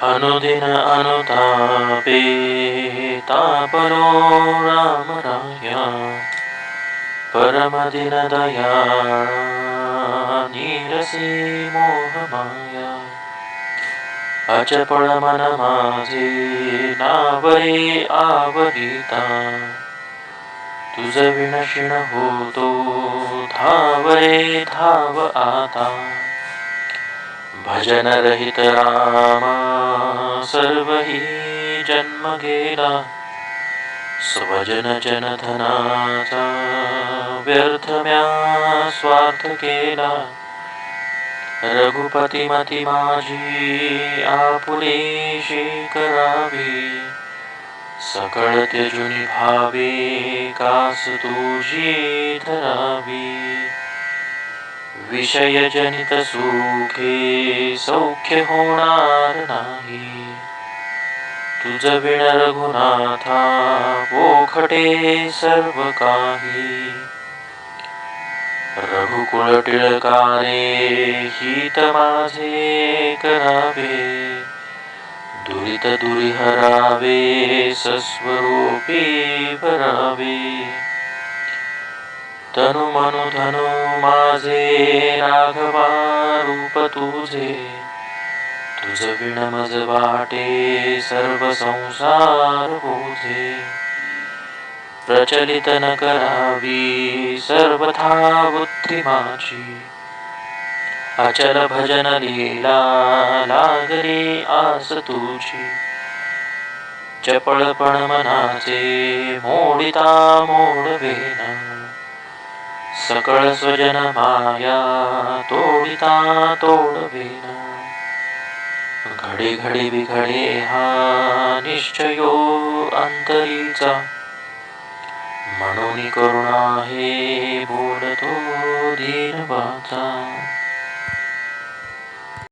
अनुदिन अनुतापे तापरो राम राया परमदिन दयाळा नीरसी मोहमाया अचपळ मन माझे नावरे आवरिता तुझ विणशिण होतो धावरे धाव आता भजन रहित रामा सर्वही जन्म गेला स्वजन जनधनाचा व्यर्थ म्या स्वार्थ केला रघुपती मती माझी आपुलेशी करावी सकळ त्यजुनी भावे कास तुझी धरावी विषय जनित सुखे सौख्य होणार नाही तुझ विण रघुनाथा पोखटे सर्व काही रघुकुळ टिळकारे हित माझे करावे दुरित दुरिहरावे सस्वरूपी भरावे तनु मनु धनु माझे राघवा रूप तुझे तुझ विण मज वाटे सर्व संसार बोधे प्रचलित न करावी सर्वथा बुद्धी माझी अचल भजन लीला लागली आस तुझी चपळपण मनाचे मोडिता मोडवेना सकळ स्वजन माया तोडिता तोडवेना घडी घडी बिघडे हा निश्चयो अंतरीचा म्हणून करुणा हे बोलतो दीन वाचा